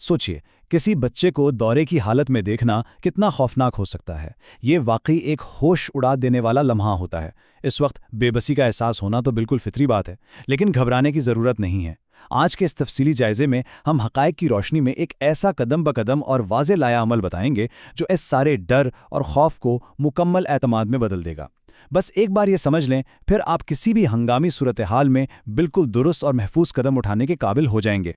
सोचिए, किसी बच्चे को दौरे की हालत में देखना कितना खौफनाक हो सकता है। ये वाकई एक होश उड़ा देने वाला लम्हा होता है। इस वक्त बेबसी का एहसास होना तो बिल्कुल फितरी बात है, लेकिन घबराने की ज़रूरत नहीं है। आज के इस तफसीली जायजे में हम हक़ाइक़ की रोशनी में एक ऐसा कदम ब कदम और वाज़े लाया अमल बताएंगे जो इस सारे डर और खौफ को मुकम्मल एतमाद में बदल देगा। बस एक बार ये समझ लें, फिर आप किसी भी हंगामी सूरत हाल में बिल्कुल दुरुस्त और महफूज कदम उठाने के काबिल हो जाएंगे।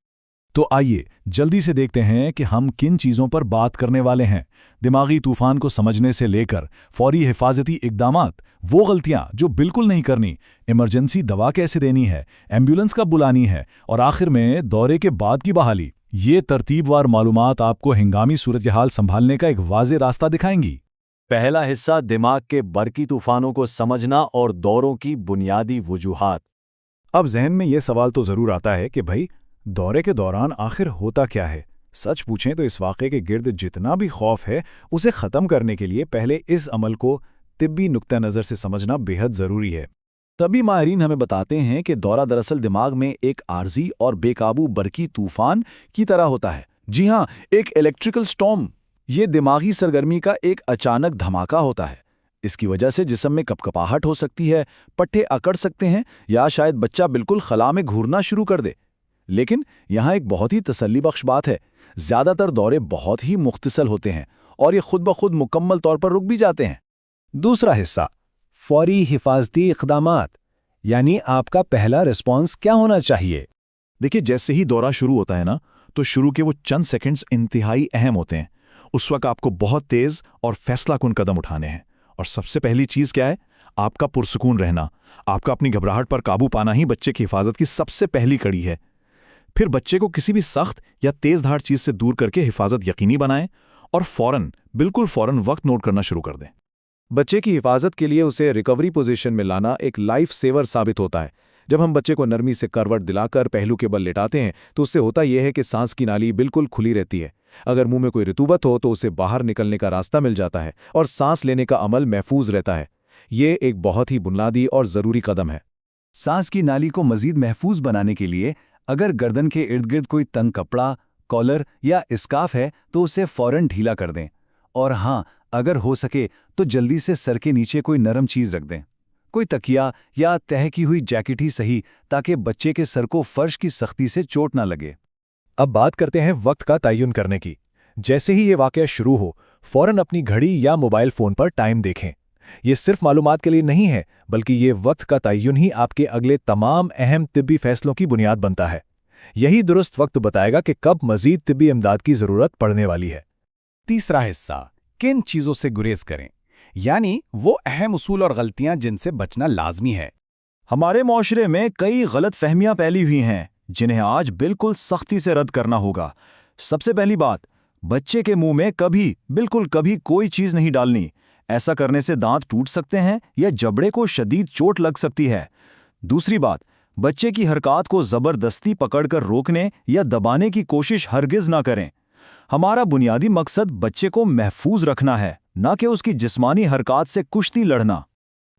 तो आइए जल्दी से देखते हैं कि हम किन चीज़ों पर बात करने वाले हैं। दिमागी तूफान को समझने से लेकर फौरी हिफाजती इक़दामात, वो गलतियां जो बिल्कुल नहीं करनी, इमरजेंसी दवा कैसे देनी है, एम्बुलेंस कब बुलानी है, और आखिर में दौरे के बाद की बहाली। ये तरतीबवार मालूमात आपको हंगामी सूरत-ए-हाल संभालने का एक वाज़ेह रास्ता दिखाएंगी। पहला हिस्सा, दिमाग के बरकी तूफानों को समझना और दौरों की बुनियादी वजूहात। अब जहन में ये सवाल तो ज़रूर आता है कि भाई, दौरे के दौरान आखिर होता क्या है। सच पूछें तो इस वाक़े के गिर्द जितना भी खौफ है, उसे ख़त्म करने के लिए पहले इस अमल को तिब्बी नुक्ता नज़र से समझना बेहद ज़रूरी है। तभी माहिरीन हमें बताते हैं कि दौरा दरअसल दिमाग में एक आर्जी और बेकाबू बरकी तूफान की तरह होता है। जी हाँ, एक इलेक्ट्रिकल स्टॉर्म। ये दिमागी सरगर्मी का एक अचानक धमाका होता है। इसकी वजह से जिस्म में कपकपाहट हो सकती है, पट्टे अकड़ सकते हैं, या शायद बच्चा बिल्कुल खला में घूरना शुरू कर दे। लेकिन यहाँ एक बहुत ही तसल्ली बख्श बात है, ज़्यादातर दौरे बहुत ही मुख्तसल होते हैं और ये खुद ब खुद मुकम्मल तौर पर रुक भी जाते हैं। दूसरा हिस्सा, फौरी हिफाजती इक़दामात, यानी आपका पहला रिस्पॉन्स क्या होना चाहिए। देखिए, जैसे ही दौरा शुरू होता है ना, तो शुरू के वो चंद सेकंड्स इंतहाई अहम होते हैं। उस वक्त आपको बहुत तेज़ और फैसलाकुन कदम उठाने हैं। और सबसे पहली चीज़ क्या है? आपका पुरसुकून रहना। आपका अपनी घबराहट पर काबू पाना ही बच्चे की हिफाजत की सबसे पहली कड़ी है। फिर बच्चे को किसी भी सख्त या तेज़ धार चीज़ से दूर करके हिफाजत यकीनी बनाएं और बिल्कुल फ़ौरन वक्त नोट करना शुरू कर दें। बच्चे की हिफाजत के लिए उसे रिकवरी पोजीशन में लाना एक लाइफ सेवर साबित होता है। जब हम बच्चे को नरमी से करवट दिलाकर पहलू के बल लेटाते हैं तो उससे होता यह है कि सांस की नाली बिल्कुल खुली रहती है। अगर मुंह में कोई रतूबत हो तो उसे बाहर निकलने का रास्ता मिल जाता है और सांस लेने का अमल महफूज रहता है। ये एक बहुत ही बुनियादी और ज़रूरी कदम है। सांस की नाली को मज़ीद महफूज बनाने के लिए अगर गर्दन के इर्द गिर्द कोई तंग कपड़ा, कॉलर या स्कार्फ है तो उसे फ़ौरन ढीला कर दें। और हाँ, अगर हो सके तो जल्दी से सर के नीचे कोई नरम चीज़ रख दें, कोई तकिया या तह की हुई जैकेट ही सही, ताकि बच्चे के सर को फर्श की सख्ती से चोट ना लगे। अब बात करते हैं वक्त का तयन करने की। जैसे ही ये वाक़या शुरू हो, फ़ौरन अपनी घड़ी या मोबाइल फ़ोन पर टाइम देखें। ये सिर्फ मालूमात के लिए नहीं है, बल्कि ये वक्त का तयन ही आपके अगले तमाम अहम तिब्बी फैसलों की बुनियाद बनता है। यही दुरुस्त वक्त बताएगा कि कब मज़ीद तिब्बी इमदाद की ज़रूरत पड़ने वाली है। तीसरा हिस्सा, किन चीज़ों से गुरेज करें, यानी वो अहम उसूल और गलतियां जिनसे बचना लाजमी है। हमारे माशरे में कई गलत फहमियां फैली हुई हैं जिन्हें आज बिल्कुल सख्ती से रद्द करना होगा। सबसे पहली बात, बच्चे के मुंह में बिल्कुल कभी कोई चीज़ नहीं डालनी। ऐसा करने से दांत टूट सकते हैं या जबड़े को शदीद चोट लग सकती है। दूसरी बात, बच्चे की हरकत को ज़बरदस्ती पकड़कर रोकने या दबाने की कोशिश हरगिज़ ना करें। हमारा बुनियादी मकसद बच्चे को महफूज रखना है, ना कि उसकी जिस्मानी हरकत से कुश्ती लड़ना।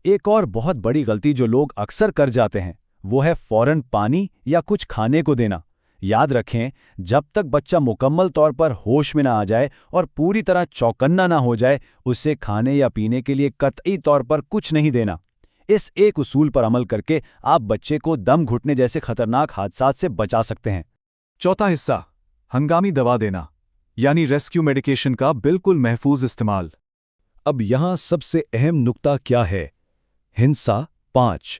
एक और बहुत बड़ी गलती जो लोग अक्सर कर जाते हैं वो है फ़ौरन पानी या कुछ खाने को देना। याद रखें, जब तक बच्चा मुकम्मल तौर पर होश में ना आ जाए और पूरी तरह चौकन्ना ना हो जाए, उसे खाने या पीने के लिए कतई तौर पर कुछ नहीं देना। इस एक उसूल पर अमल करके आप बच्चे को दम घुटने जैसे खतरनाक हादसात से बचा सकते हैं। चौथा हिस्सा, हंगामी दवा देना, यानी रेस्क्यू मेडिकेशन का बिल्कुल महफूज इस्तेमाल। अब यहाँ सबसे अहम नुक्ता क्या है? हिंसा 5।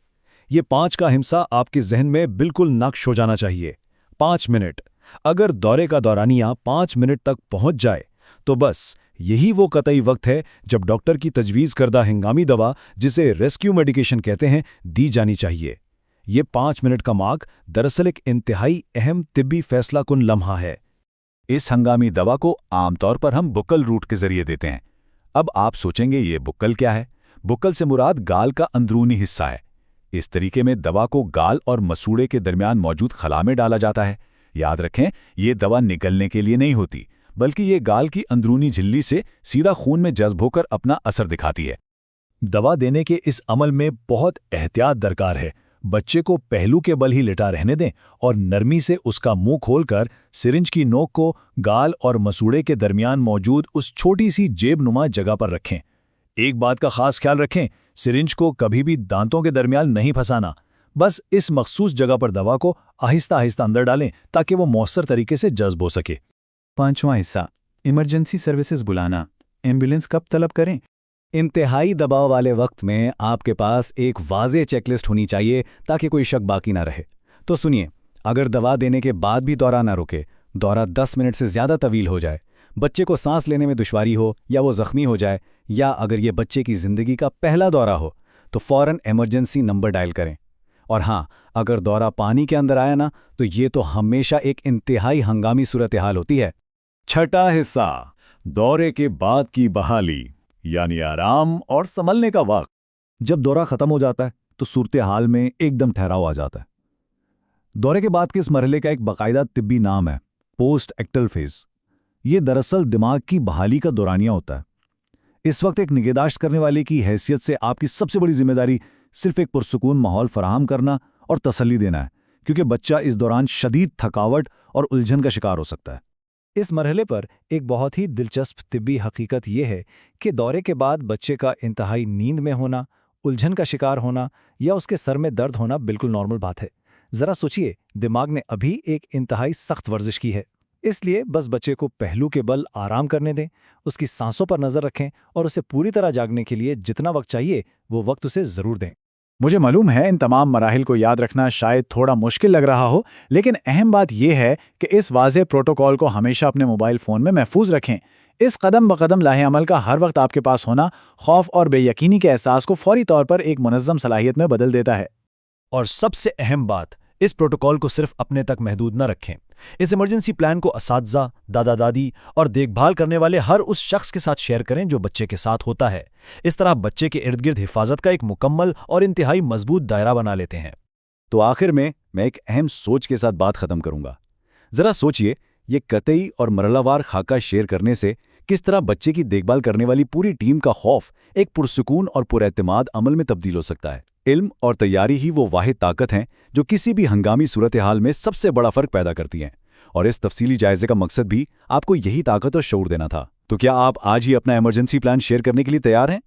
ये 5 का हिंसा आपके जहन में बिल्कुल नक्श हो जाना चाहिए। 5 मिनट। अगर दौरे का दौरानिया 5 मिनट तक पहुंच जाए तो बस यही वो कतई वक्त है जब डॉक्टर की तजवीज़ करदा हंगामी दवा, जिसे रेस्क्यू मेडिकेशन कहते हैं, दी जानी चाहिए। ये 5 मिनट का मार्क दरअसल एक इंतहाई अहम तिब्बी फैसलाकुन लम्हा है। इस हंगामी दवा को आमतौर पर हम बुक्कल रूट के जरिए देते हैं। अब आप सोचेंगे, ये बुक्कल क्या है? बुक्कल से मुराद गाल का अंदरूनी हिस्सा है। इस तरीके में दवा को गाल और मसूड़े के दरमियान मौजूद खला में डाला जाता है। याद रखें, ये दवा निगलने के लिए नहीं होती, बल्कि ये गाल की अंदरूनी झिल्ली से सीधा खून में जज्ब होकर अपना असर दिखाती है। दवा देने के इस अमल में बहुत एहतियात दरकार है। बच्चे को पहलू के बल ही लेटा रहने दें और नरमी से उसका मुंह खोलकर सिरिंज की नोक को गाल और मसूड़े के दरमियान मौजूद उस छोटी सी जेबनुमा जगह पर रखें। एक बात का खास ख्याल रखें, सिरिंज को कभी भी दांतों के दरमियान नहीं फंसाना। बस इस मखसूस जगह पर दवा को आहिस्ता आहिस्ता अंदर डालें ताकि वो मौसर तरीके से जज्ब हो सके। 5वां हिस्सा, इमरजेंसी सर्विसेज बुलाना। एम्बुलेंस कब तलब करें? इंतहाई दबाव वाले वक्त में आपके पास एक वाज़ेह चेकलिस्ट होनी चाहिए ताकि कोई शक बाकी ना रहे। तो सुनिए, अगर दवा देने के बाद भी दौरा ना रुके, दौरा 10 मिनट से ज़्यादा तवील हो जाए, बच्चे को सांस लेने में दुश्वारी हो या वो ज़ख्मी हो जाए, या अगर ये बच्चे की ज़िंदगी का पहला दौरा हो, तो फ़ौरन इमरजेंसी नंबर डायल करें। और हाँ, अगर दौरा पानी के अंदर आया ना, तो ये तो हमेशा एक इंतहाई हंगामी सूरत हाल होती है। छठा हिस्सा, दौरे के बाद की बहाली, यानी आराम और संभलने का वक्त। जब दौरा खत्म हो जाता है तो सूरत हाल में एकदम ठहराव आ जाता है। दौरे के बाद के इस मरहले का एक बाकायदा तिब्बी नाम है पोस्ट एक्टल फेज। ये दरअसल दिमाग की बहाली का दौरानिया होता है। इस वक्त एक निगहदाश्त करने वाले की हैसियत से आपकी सबसे बड़ी जिम्मेदारी सिर्फ एक पुरसुकून माहौल फराहम करना और तसल्ली देना है, क्योंकि बच्चा इस दौरान शदीद थकावट और उलझन का शिकार हो सकता है। इस मरहले पर एक बहुत ही दिलचस्प तिब्बी हकीकत यह है कि दौरे के बाद बच्चे का इंतहाई नींद में होना, उलझन का शिकार होना या उसके सर में दर्द होना बिल्कुल नॉर्मल बात है। ज़रा सोचिए, दिमाग ने अभी एक इंतहाई सख्त वर्जिश की है, इसलिए बस बच्चे को पहलू के बल आराम करने दें, उसकी सांसों पर नज़र रखें और उसे पूरी तरह जागने के लिए जितना वक्त चाहिए वो वक्त उसे ज़रूर दें। मुझे मालूम है इन तमाम मराहिल को याद रखना शायद थोड़ा मुश्किल लग रहा हो, लेकिन अहम बात यह है कि इस वाज़ेह प्रोटोकॉल को हमेशा अपने मोबाइल फ़ोन में महफूज रखें। इस कदम बकदम लाहे अमल का हर वक्त आपके पास होना खौफ और बेयकीनी के एहसास को फौरी तौर पर एक मुनज़्ज़म सलाहियत में बदल देता है। और सबसे अहम बात, इस प्रोटोकॉल को सिर्फ अपने तक महदूद न रखें। इस इमरजेंसी प्लान को असातिज़ा, दादा दादी और देखभाल करने वाले हर उस शख्स के साथ शेयर करें जो बच्चे के साथ होता है। इस तरह बच्चे के इर्द गिर्द हिफाजत का एक मुकम्मल और इंतहाई मजबूत दायरा बना लेते हैं। तो आखिर में मैं एक अहम सोच के साथ बात ख़त्म करूंगा। ज़रा सोचिए, ये कतई और मरहलावार खाका शेयर करने से किस तरह बच्चे की देखभाल करने वाली पूरी टीम का खौफ एक पुरसुकून और पुरएतमाद अमल में तब्दील हो सकता है। इल्म और तैयारी ही वो वाहिद ताकत हैं जो किसी भी हंगामी सूरत हाल में सबसे बड़ा फ़र्क पैदा करती हैं। और इस तफसीली जायजे का मकसद भी आपको यही ताकत और शऊर देना था। तो क्या आप आज ही अपना इमरजेंसी प्लान शेयर करने के लिए तैयार हैं?